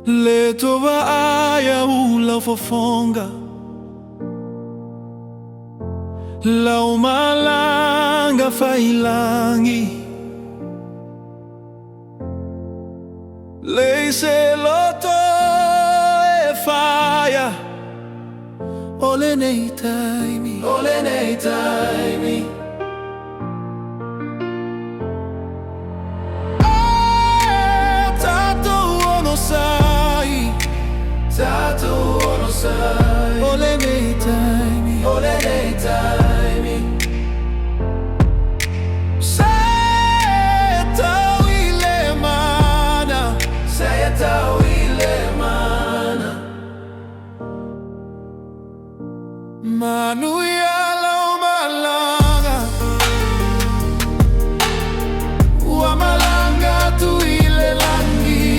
Leto vaaya ula fofonga Lau Malaga failangi Lei se loto e faia Ole nei taimi, ole nei taimi Tato ono sai Ole nei taimi, ole nei taimi Sei tau ile mana Sei tau ile mana Manuia Lau Malaga Ua Malaga tu ile langi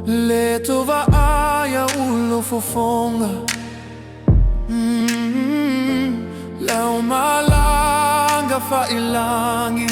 Leto vaaya ulo fofonga Lau Malaga failangi